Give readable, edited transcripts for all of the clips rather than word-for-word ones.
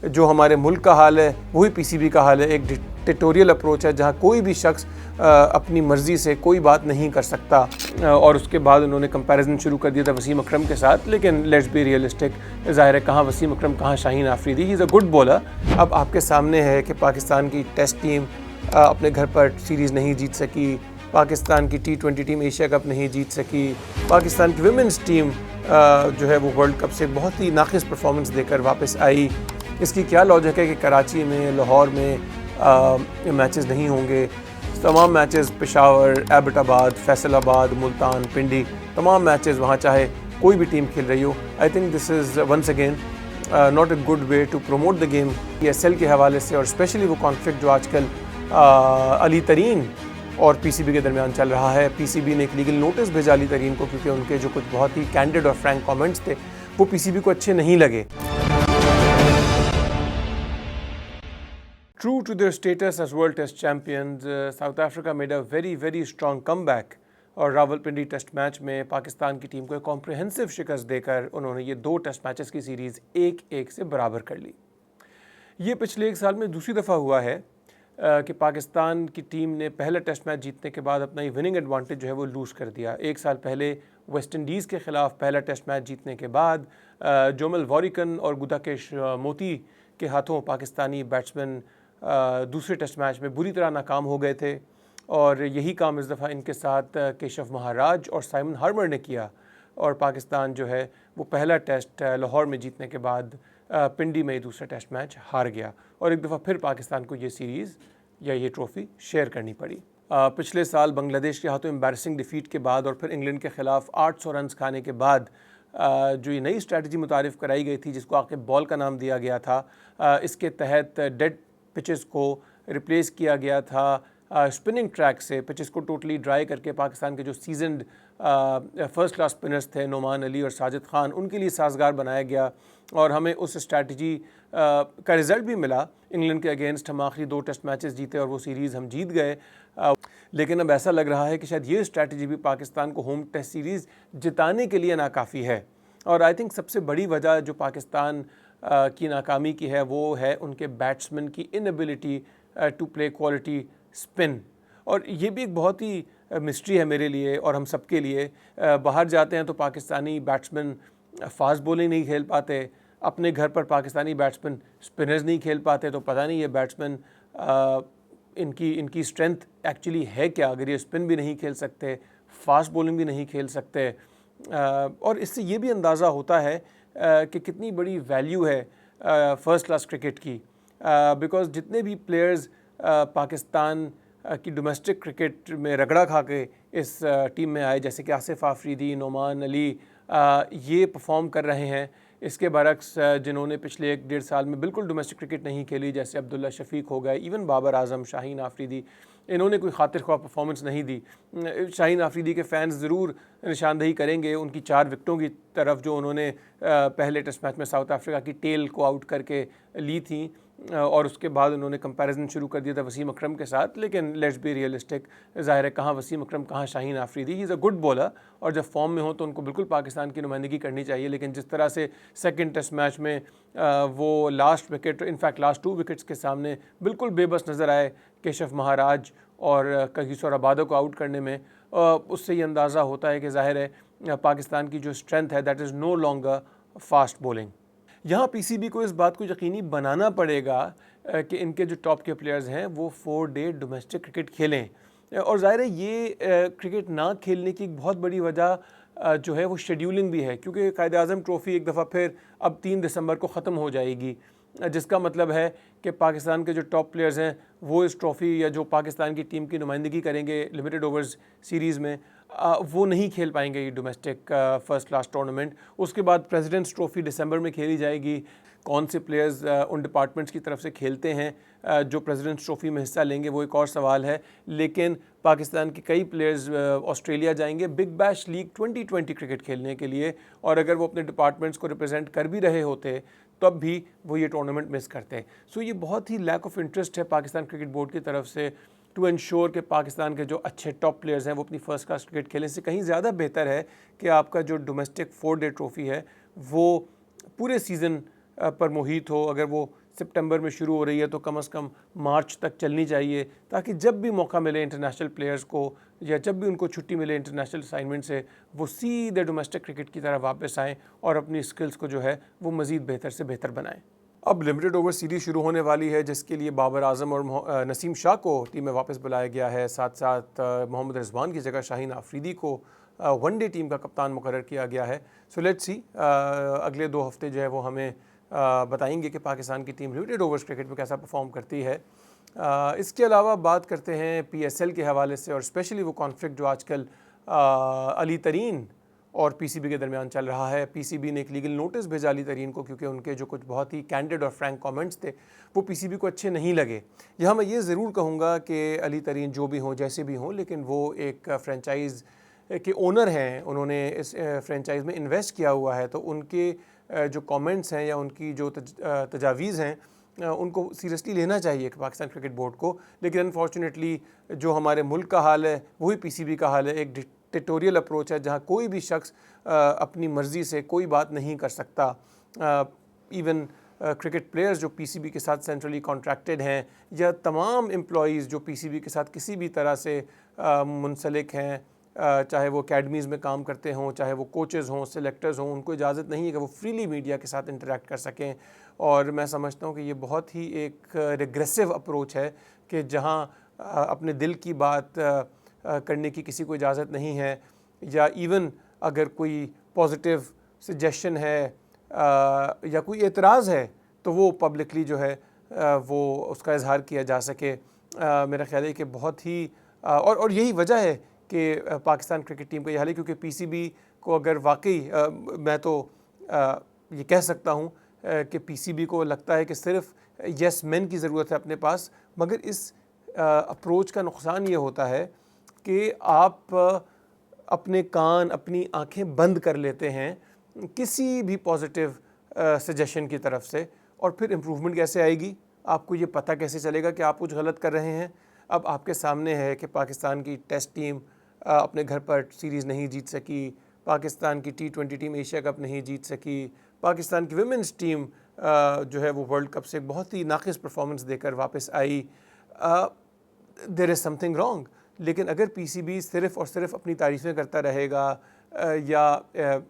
जो हमारे मुल्क का हाल है वही पीसीबी का हाल है। एक डिक्टेटोरियल अप्रोच है जहाँ कोई भी शख्स अपनी मर्ज़ी से कोई बात नहीं कर सकता। और उसके बाद उन्होंने कंपैरिजन शुरू कर दिया था वसीम अकरम के साथ, लेकिन लेट्स बी रियलिस्टिक, ज़ाहिर है कहाँ वसीम अकरम कहाँ Shaheen Afridi. He is a good bowler. अब आपके सामने है कि पाकिस्तान की टेस्ट टीम अपने घर पर सीरीज़ नहीं जीत सकी, पाकिस्तान की T20 टीम एशिया कप नहीं जीत सकी, पाकिस्तान की विमेंस टीम जो है वो वर्ल्ड कप से बहुत ही नाक़िस परफॉर्मेंस देकर वापस आई। इसकी क्या लॉजिक है कि कराची में, लाहौर में मैचेस नहीं होंगे? तमाम मैचेस पेशावर, एबटाबाद, फैसलाबाद, मुल्तान, पिंडी, तमाम मैचेस वहाँ चाहे कोई भी टीम खेल रही हो। I think this is once again not a good way to promote the game. ESL के हवाले से और स्पेशली वो कॉन्फ्लिक्ट जो आजकल अली तरीन और पीसीबी के दरमियान चल रहा है। पीसीबी ने एक लीगल नोटिस भेजा अली तरीन को, क्योंकि उनके जो कुछ बहुत ही कैंडिड और फ्रैंक कमेंट्स थे वो पीसीबी को अच्छे नहीं लगे। True to their status as World Test Champions, South Africa made a very strong comeback और रावलपिंडी टेस्ट मैच में पाकिस्तान की टीम को एक कॉम्प्रिहेंसिव शिकस्त देकर उन्होंने ये 2 टेस्ट मैचेस की सीरीज़ 1-1 से बराबर कर ली। ये पिछले 1 साल में दूसरी दफ़ा हुआ है कि पाकिस्तान की टीम ने पहला टेस्ट मैच जीतने के बाद अपना ये विनिंग एडवांटेज जो है वो लूज़ कर दिया। 1 साल पहले वेस्ट इंडीज़ के ख़िलाफ़ पहला टेस्ट मैच जीतने के बाद जोमल वॉरिकन और गुदाकेश मोती के हाथों पाकिस्तानी बैट्समैन दूसरे टेस्ट मैच में बुरी तरह नाकाम हो गए थे। और यही काम इस दफ़ा इनके साथ केशव महाराज और साइमन हार्मर ने किया और पाकिस्तान जो है वो पहला टेस्ट लाहौर में जीतने के बाद पिंडी में दूसरा टेस्ट मैच हार गया और एक दफ़ा फिर पाकिस्तान को ये सीरीज़ या ये ट्रॉफ़ी शेयर करनी पड़ी। पिछले साल बांग्लादेश के हाथों एम्बैरसिंग डिफीट के बाद और फिर इंग्लैंड के ख़िलाफ़ 800 रन खाने के बाद जो ये नई स्ट्रैटेजी मुतारिफ़ कराई गई थी, जिसको आके बॉल का नाम दिया गया था, इसके तहत डेड पिचेस को रिप्लेस किया गया था स्पिनिंग ट्रैक से। पिचेस को टोटली ड्राई करके पाकिस्तान के जो सीजनड फर्स्ट क्लास स्पिनर्स थे नोमान अली और साजिद खान, उनके लिए साजगार बनाया गया और हमें उस स्ट्रैटेजी का रिज़ल्ट भी मिला। इंग्लैंड के अगेंस्ट हम आखिरी 2 टेस्ट मैचेस जीते और वो सीरीज़ हम जीत गए। लेकिन अब ऐसा लग रहा है कि शायद ये स्ट्रैटेजी भी पाकिस्तान को होम टेस्ट सीरीज़ जिताने के लिए नाकाफ़ी है। और आई थिंक सबसे बड़ी वजह जो पाकिस्तान की नाकामी की है वो है उनके बैट्समैन की inability to play quality spin. और ये भी एक बहुत ही मिस्ट्री है मेरे लिए और हम सब के लिए। बाहर जाते हैं तो पाकिस्तानी बैट्समैन फास्ट बॉलिंग नहीं खेल पाते, अपने घर पर पाकिस्तानी बैट्समैन स्पिनर्स नहीं खेल पाते, तो पता नहीं ये बैट्समैन इनकी स्ट्रेंथ एक्चुअली है क्या, अगर ये स्पिन भी नहीं खेल सकते, फास्ट बॉलिंग भी नहीं खेल सकते। और इससे ये भी अंदाज़ा होता है कि कितनी बड़ी वैल्यू है फ़र्स्ट क्लास क्रिकेट की। बिकॉज़ जितने भी प्लेयर्स पाकिस्तान की डोमेस्टिक क्रिकेट में रगड़ा खा के इस टीम में आए, जैसे कि आसिफ आफरीदी, नोमान अली, ये परफॉर्म कर रहे हैं। इसके बरक्स जिन्होंने पिछले 1-1.5 साल में बिल्कुल डोमेस्टिक क्रिकेट नहीं खेली, जैसे अब्दुल्ला शफीक हो गए, इवन बाबर आजम, शाहीन आफरीदी, इन्होंने कोई खातिर ख्वाह परफॉर्मेंस नहीं दी। शाहीन आफरीदी के फ़ैन्स ज़रूर निशानदेही करेंगे उनकी 4 विकेटों की तरफ जो उन्होंने पहले टेस्ट मैच में साउथ अफ्रीका की टेल को आउट करके ली थी और उसके बाद उन्होंने कंपैरिजन शुरू कर दिया था वसीम अकरम के साथ। लेकिन लेट्स बी रियलिस्टिक, ज़ाहिर है कहाँ वसीम अकरम कहाँ Shaheen Afridi. He is a good bowler और जब फॉर्म में हो तो उनको बिल्कुल पाकिस्तान की नुमाइंदगी करनी चाहिए। लेकिन जिस तरह से सेकंड टेस्ट मैच में वो last wicket, in fact last 2 wickets के सामने बिल्कुल बेबस नज़र आए केशव महाराज और कगिसो रबादा को आउट करने में, उससे ये अंदाज़ा होता है कि ज़ाहिर है पाकिस्तान की जो स्ट्रेंथ है that is no longer fast bowling. यहाँ पीसीबी को इस बात को यकीनी बनाना पड़ेगा कि इनके जो टॉप के प्लेयर्स हैं वो 4 डे डोमेस्टिक क्रिकेट खेलें। और ज़ाहिर है ये क्रिकेट ना खेलने की एक बहुत बड़ी वजह जो है वो शेड्यूलिंग भी है, क्योंकि कायद आज़म ट्रॉफ़ी एक दफ़ा फिर अब 3 दिसंबर को ख़त्म हो जाएगी, जिसका मतलब है कि पाकिस्तान के जो टॉप प्लेयर्स हैं वो इस ट्रॉफ़ी या जो पाकिस्तान की टीम की नुमाइंदगी करेंगे लिमिटेड ओवर्स सीरीज़ में, वो नहीं खेल पाएंगे ये डोमेस्टिक फ़र्स्ट क्लास टूर्नामेंट। उसके बाद प्रेसिडेंट्स ट्रॉफ़ी दिसंबर में खेली जाएगी। कौन से प्लेयर्स उन डिपार्टमेंट्स की तरफ से खेलते हैं जो प्रेसिडेंट्स ट्रॉफ़ी में हिस्सा लेंगे वो एक और सवाल है। लेकिन पाकिस्तान के कई प्लेयर्स ऑस्ट्रेलिया जाएंगे बिग बैश लीग 2020 क्रिकेट खेलने के लिए, और अगर वो अपने डिपार्टमेंट्स को रिप्रेजेंट कर भी रहे होते तब भी वो ये टूर्नामेंट मिस करते। सो ये बहुत ही लैक ऑफ इंटरेस्ट है पाकिस्तान क्रिकेट बोर्ड की तरफ से टू इंश्योर कि पाकिस्तान के जो अच्छे टॉप प्लेयर्स हैं वो अपनी फ़र्स्ट क्लास क्रिकेट खेलने से कहीं ज़्यादा बेहतर है कि आपका जो डोमेस्टिक 4 डे ट्रॉफ़ी है वो पूरे सीज़न पर मोहित हो, अगर वो सितंबर में शुरू हो रही है तो कम से कम मार्च तक चलनी चाहिए, ताकि जब भी मौका मिले इंटरनेशनल प्लेयर्स को या जब भी उनको छुट्टी मिले इंटरनेशनल असाइनमेंट से, वो सीधे डोमेस्टिक क्रिकेट की तरह वापस आएँ और अपनी स्किल्स को जो है वो मज़ीद बेहतर से बेहतर बनाएँ। अब लिमिटेड ओवर सीरीज़ शुरू होने वाली है, जिसके लिए बाबर आजम और नसीम शाह को टीम में वापस बुलाया गया है। साथ साथ मोहम्मद रिजवान की जगह शाहीन आफरीदी को वनडे टीम का कप्तान मुकर्रर किया गया है। सो लेट्स सी अगले 2 हफ्ते जो है वो हमें बताएंगे कि पाकिस्तान की टीम लिमिटेड ओवर्स क्रिकेट में कैसा परफॉर्म करती है। इसके अलावा बात करते हैं PSL के हवाले से, और स्पेशली वो कॉन्फ्लिक्ट जो आजकल अली तरीन और PCB के दरमियान चल रहा है। PCB ने एक लीगल नोटिस भेजा अली तरीन को, क्योंकि उनके जो कुछ बहुत ही कैंडिड और फ्रैंक कमेंट्स थे वो PCB को अच्छे नहीं लगे। यहाँ मैं ये ज़रूर कहूँगा कि अली तरीन जो भी हों, जैसे भी हों, लेकिन वो एक फ्रेंचाइज़ के ओनर हैं, उन्होंने इस फ्रेंचाइज़ में इन्वेस्ट किया हुआ है, तो उनके जो कमेंट्स हैं या उनकी जो तजावीज़ हैं उनको सीरियसली लेना चाहिए पाकिस्तान क्रिकेट बोर्ड को। लेकिन अनफॉर्चुनेटली जो हमारे मुल्क का हाल है वही PCB का हाल है। एक डिक्टेटोरियल अप्रोच है जहाँ कोई भी शख्स अपनी मर्ज़ी से कोई बात नहीं कर सकता। इवन क्रिकेट प्लेयर्स जो PCB के साथ सेंट्रली कॉन्ट्रैक्टेड हैं, या तमाम एम्प्लॉयज़ जो PCB के साथ किसी भी तरह से मुंसलिक हैं, चाहे वो अकेडमीज़ में काम करते हों, चाहे वो कोचेज़ हों, सेलेक्टर्स हों, उनको इजाज़त नहीं है कि वो फ्रीली मीडिया के साथ इंटरेक्ट कर सकें। और मैं समझता हूँ कि ये बहुत ही एक रिग्रेसिव अप्रोच है कि जहाँ अपने दिल की बात करने की किसी को इजाज़त नहीं है, या इवन अगर कोई पॉजिटिव सजेशन है या कोई एतराज़ है तो वो पब्लिकली जो है वो उसका इजहार किया जा सके। मेरा ख्याल है कि बहुत ही और यही वजह है कि पाकिस्तान क्रिकेट टीम का ये हाल है, क्योंकि PCB को अगर वाकई मैं तो ये कह सकता हूँ कि PCB को लगता है कि सिर्फ यस मैन की ज़रूरत है अपने पास, मगर इस अप्रोच का नुकसान ये होता है कि आप अपने कान, अपनी आंखें बंद कर लेते हैं किसी भी पॉजिटिव सजेशन की तरफ से, और फिर इम्प्रूवमेंट कैसे आएगी? आपको ये पता कैसे चलेगा कि आप कुछ गलत कर रहे हैं? अब आपके सामने है कि पाकिस्तान की टेस्ट टीम अपने घर पर सीरीज़ नहीं जीत सकी, पाकिस्तान की T20 टीम एशिया कप नहीं जीत सकी, पाकिस्तान की विमेंस टीम जो है वो वर्ल्ड कप से बहुत ही नाक़िस परफॉर्मेंस देकर वापस आई। There is something wrong. लेकिन अगर PCB सिर्फ़ और सिर्फ अपनी तारीफ़ें करता रहेगा या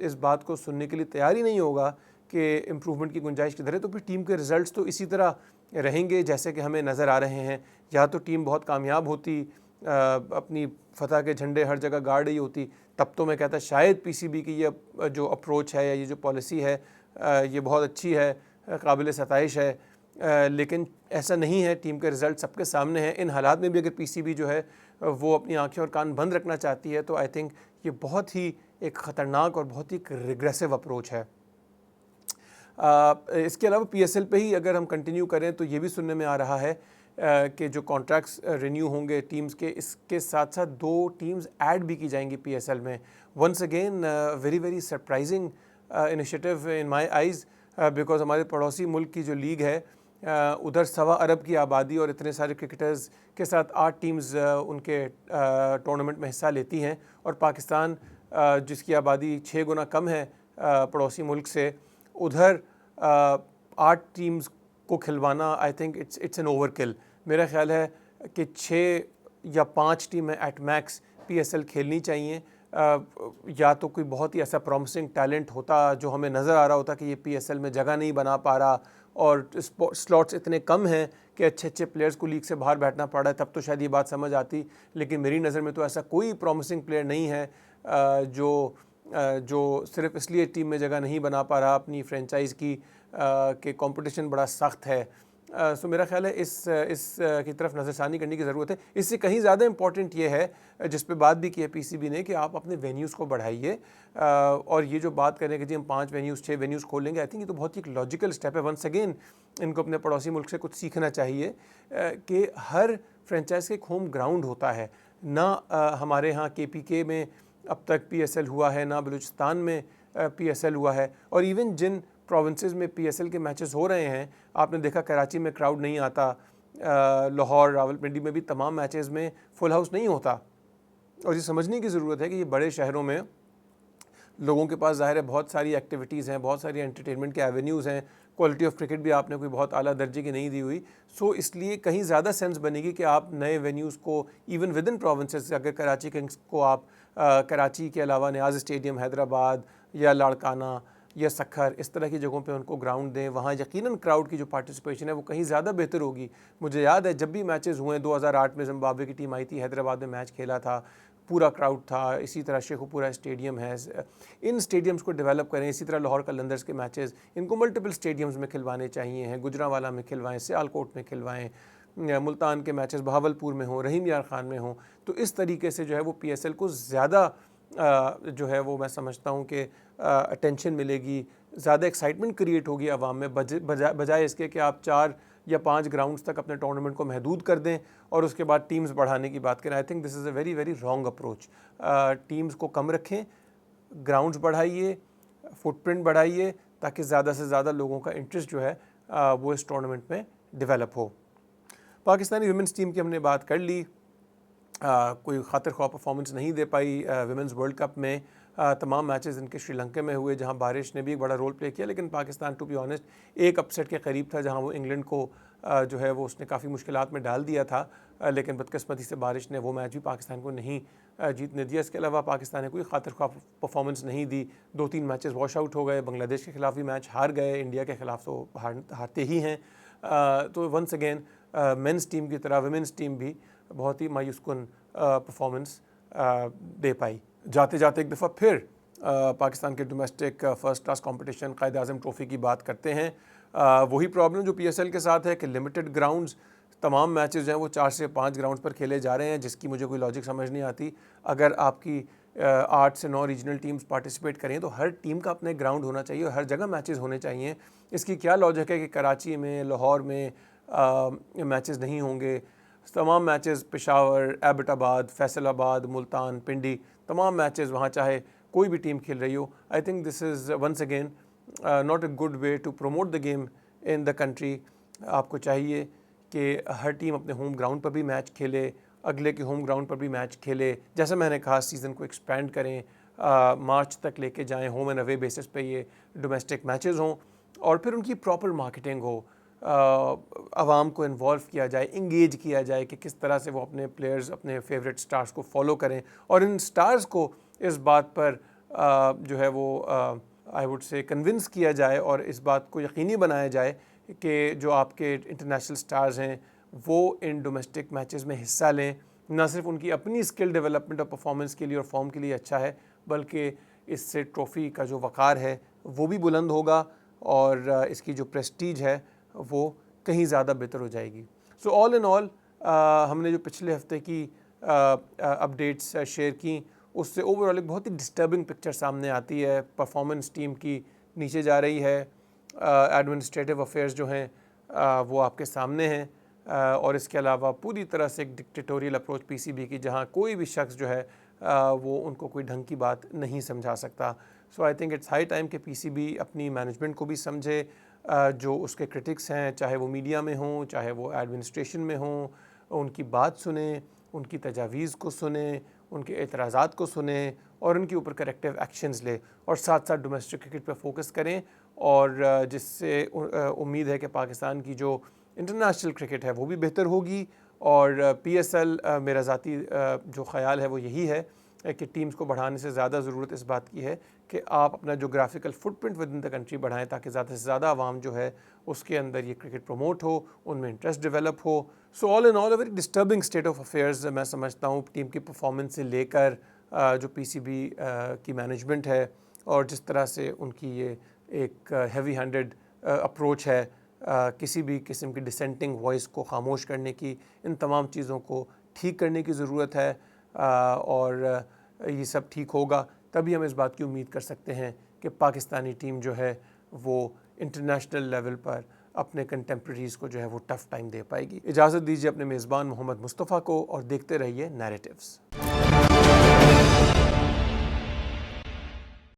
इस बात को सुनने के लिए तैयार ही नहीं होगा कि इम्प्रूवमेंट की गुंजाइश किधर है, तो फिर टीम के रिज़ल्ट्स तो इसी तरह रहेंगे जैसे कि हमें नज़र आ रहे हैं। या तो टीम बहुत कामयाब होती, अपनी फतह के झंडे हर जगह गाड़ रही होती, तब तो मैं कहता शायद PCB की ये जो अप्रोच है या ये जो पॉलिसी है ये बहुत अच्छी है, काबिल सताइश है। लेकिन ऐसा नहीं है, टीम के रिज़ल्ट सबके सामने हैं। इन हालात में भी अगर PCB जो है वो अपनी आंखें और कान बंद रखना चाहती है, तो आई थिंक ये बहुत ही एक ख़तरनाक और बहुत ही रिग्रेसिव अप्रोच है। इसके अलावा PSL पे ही अगर हम कंटिन्यू करें तो ये भी सुनने में आ रहा है कि जो कॉन्ट्रैक्ट्स रिन्यू होंगे टीम्स के, इसके साथ साथ 2 टीम्स ऐड भी की जाएंगी PSL में। Once again very very surprising initiative in my eyes, because हमारे पड़ोसी मुल्क की जो लीग है उधर 1.25 अरब की आबादी और इतने सारे क्रिकेटर्स के साथ 8 टीम्स उनके टूर्नामेंट में हिस्सा लेती हैं, और पाकिस्तान जिसकी आबादी 6 गुना कम है पड़ोसी मुल्क से, उधर 8 टीम्स को खिलवाना I think it's an overkill. मेरा ख्याल है कि 6 या 5 टीमें एट मैक्स PSL खेलनी चाहिए। या तो कोई बहुत ही ऐसा प्रॉमिसिंग टैलेंट होता जो हमें नज़र आ रहा होता कि ये PSL में जगह नहीं बना पा रहा और स्लॉट्स इतने कम हैं कि अच्छे अच्छे प्लेयर्स को लीग से बाहर बैठना पड़ रहा है, तब तो शायद ये बात समझ आती। लेकिन मेरी नज़र में तो ऐसा कोई प्रॉमिसिंग प्लेयर नहीं है जो सिर्फ इसलिए टीम में जगह नहीं बना पा रहा अपनी फ्रेंचाइज़ की कि कंपटीशन बड़ा सख्त है। सो मेरा ख्याल है इस की तरफ नज़रसानी करने की ज़रूरत है। इससे कहीं ज़्यादा इंपॉर्टेंट ये है, जिस पे बात भी की है PCB ने, कि आप अपने वेन्यूज़ को बढ़ाइए। और ये जो बात करें कि जी हम 5 वेन्यूज़ 6 वेन्यूज़ खोलेंगे, आई थिंक ये तो बहुत ही एक लॉजिकल स्टेप है। वंस अगेन इनको अपने पड़ोसी मुल्क से कुछ सीखना चाहिए कि हर फ्रेंचाइज का एक होम ग्राउंड होता है ना। हमारे यहाँ KPK में अब तक PSL हुआ है, ना बलूचिस्तान में PSL हुआ है, और इवन जिन प्रोविंसेस में PSL के मैचेस हो रहे हैं, आपने देखा कराची में क्राउड नहीं आता, लाहौर रावलपिंडी में भी तमाम मैचेस में फुल हाउस नहीं होता। और ये समझने की ज़रूरत है कि ये बड़े शहरों में लोगों के पास ज़ाहिर है बहुत सारी एक्टिविटीज़ हैं, बहुत सारी एंटरटेनमेंट के एवेन्यूज़ हैं, क्वालिटी ऑफ क्रिकेट भी आपने कोई बहुत आला दर्जे की नहीं दी हुई। सो इसलिए कहीं ज़्यादा सेंस बनेगी कि आप नए वेन्यूज़ को इवन विद इन प्रोविंसेस, अगर कराची किंग्स को आप कराची के अलावा न्याज स्टेडियम हैदराबाद या लाड़काना या सखर इस तरह की जगहों पे उनको ग्राउंड दें, वहाँ यकीनन क्राउड की जो पार्टिसिपेशन है वो कहीं ज़्यादा बेहतर होगी। मुझे याद है जब भी मैचेस हुए, 2008 में जिम्बाब्वे की टीम आई थी, हैदराबाद में मैच खेला था, पूरा क्राउड था। इसी तरह शेखुपुरा स्टेडियम है, इन स्टेडियम्स को डेवलप करें। इसी तरह लाहौर कलंदर्स के मैचेस इनको मल्टीपल स्टेडियम्स में खिलवाने चाहिए हैं, गुजरांवाला में खिलवाएं, सियालकोट में खिलवाएं, मुल्तान के मैचेस बहावलपुर में हों, रहीम यार खान में हों। तो इस तरीके से जो है वो PSL को ज़्यादा जो है वो मैं समझता हूँ कि अटेंशन मिलेगी, ज़्यादा एक्साइटमेंट क्रिएट होगी आवाम में, बजाय इसके कि आप 4 या 5 ग्राउंड्स तक अपने टूर्नामेंट को महदूद कर दें और उसके बाद टीम्स बढ़ाने की बात करें। आई think this is a very very wrong approach. Teams को कम रखें, ग्राउंड्स बढ़ाइए, फुटप्रिंट बढ़ाइए, ताकि ज़्यादा से ज़्यादा लोगों का इंटरेस्ट जो है वो इस टूर्नामेंट में डेवलप हो। पाकिस्तानी वुमेंस टीम की हमने बात कर ली। कोई खातिर ख्वाह परफॉर्मेंस नहीं दे पाई वुमेंस वर्ल्ड कप में। तमाम मैचेस इनके श्रीलंका में हुए, जहां बारिश ने भी एक बड़ा रोल प्ले किया, लेकिन पाकिस्तान टू बी ऑनेस्ट एक अपसेट के करीब था, जहां वो इंग्लैंड को जो है वो उसने काफ़ी मुश्किलात में डाल दिया था। लेकिन बदकिस्मती से बारिश ने वो मैच भी पाकिस्तान को नहीं जीतने दिया। इसके अलावा पाकिस्तान ने कोई खातिर ख्वाह परफॉर्मेंस नहीं दी। 2-3 मैचेस वॉश आउट हो गए, बांग्लादेश के खिलाफ भी मैच हार गए, इंडिया के खिलाफ तो हारते ही हैं। तो वंस अगेन मेंस टीम की तरह वुमेंस टीम भी बहुत ही मायूसकुन परफॉर्मेंस दे पाई। जाते जाते एक दफ़ा फिर पाकिस्तान के डोमेस्टिक फ़र्स्ट क्लास कंपटीशन कायद आज़म ट्रॉफ़ी की बात करते हैं। वही प्रॉब्लम जो PSL के साथ है कि लिमिटेड ग्राउंड्स, तमाम मैचेस जो हैं वो 4 से 5 ग्राउंड्स पर खेले जा रहे हैं, जिसकी मुझे कोई लॉजिक समझ नहीं आती। अगर आपकी 8 से 9 रीजनल टीम्स पार्टिसिपेट करें तो हर टीम का अपने ग्राउंड होना चाहिए और हर जगह मैचेस होने चाहिए। इसकी क्या लॉजिक है कि कराची में, लाहौर में मैचेस नहीं होंगे? तमाम मैचेस पेशावर, एबटाबाद, फैसलाबाद, मुल्तान, पिंडी, तमाम मैचेस वहाँ चाहे कोई भी टीम खेल रही हो। I think this is once again not a good way to promote the game in the country. आपको चाहिए कि हर टीम अपने होम ग्राउंड पर भी मैच खेले, अगले के होम ग्राउंड पर भी मैच खेले। जैसा मैंने कहा, सीज़न को एक्सपेंड करें, मार्च तक लेके जाएं, होम एंड अवे बेसिस पे ये डोमेस्टिक मैचेस हों और फिर उनकी प्रॉपर मार्केटिंग हो, आवाम को इन्वॉल्व किया जाए, इंगेज किया जाए कि किस तरह से वो अपने प्लेयर्स, अपने फेवरेट स्टार्स को फॉलो करें और इन स्टार्स को इस बात पर जो है वो आई वुड से कन्विंस किया जाए और इस बात को यकीनी बनाया जाए कि जो आपके इंटरनेशनल स्टार्स हैं वो इन डोमेस्टिक मैचेस में हिस्सा लें। न सिर्फ उनकी अपनी स्किल डेवलपमेंट और परफॉर्मेंस के लिए और फॉर्म के लिए अच्छा है, बल्कि इससे ट्रॉफ़ी का जो वक़ार है वो भी बुलंद होगा और इसकी जो प्रेस्टीज है वो कहीं ज़्यादा बेहतर हो जाएगी। सो ऑल इन ऑल हमने जो पिछले हफ्ते की अपडेट्स शेयर की, उससे ओवरऑल एक बहुत ही डिस्टर्बिंग पिक्चर सामने आती है। परफॉर्मेंस टीम की नीचे जा रही है, एडमिनिस्ट्रेटिव अफेयर्स जो हैं वो आपके सामने हैं और इसके अलावा पूरी तरह से एक डिक्टेटोरियल अप्रोच PCB की, जहाँ कोई भी शख्स जो है वो उनको कोई ढंग की बात नहीं समझा सकता। So I think it's high time कि PCB अपनी मैनेजमेंट को भी समझे, जो उसके क्रिटिक्स हैं, चाहे वो मीडिया में हों, चाहे वो एडमिनिस्ट्रेशन में हों, उनकी बात सुने, उनकी तजावीज़ को सुने, उनके एतराज़ात को सुने और उनके ऊपर करेक्टिव एक्शंस ले और साथ साथ डोमेस्टिक क्रिकेट पर फोकस करें और जिससे उम्मीद है कि पाकिस्तान की जो इंटरनेशनल क्रिकेट है वो भी बेहतर होगी। और PSL मेरा ज़ाती जो ख़याल है वो यही है कि टीम्स को बढ़ाने से ज़्यादा ज़रूरत इस बात की है कि आप अपना geographical footprint with in the country बढ़ाएं, ताकि ज़्यादा से ज़्यादा आवाम जो है उसके अंदर ये क्रिकेट प्रमोट हो, उनमें इंटरेस्ट डेवलप हो। So all in all a very disturbing state of affairs मैं समझता हूँ, टीम की परफॉर्मेंस से लेकर जो PCB की मैनेजमेंट है और जिस तरह से उनकी ये एक हैवी हैंडेड अप्रोच है किसी भी किस्म की डिसेंटिंग वॉइस को खामोश करने की। इन तमाम चीज़ों को ठीक करने की ज़रूरत है और ये सब ठीक होगा तभी हम इस बात की उम्मीद कर सकते हैं कि पाकिस्तानी टीम जो है वो इंटरनेशनल लेवल पर अपने कंटेम्प्रेरीज़ को जो है वो टफ़ टाइम दे पाएगी। इजाज़त दीजिए अपने मेज़बान मोहम्मद मुस्तफ़ा को और देखते रहिए नैरेटिव्स।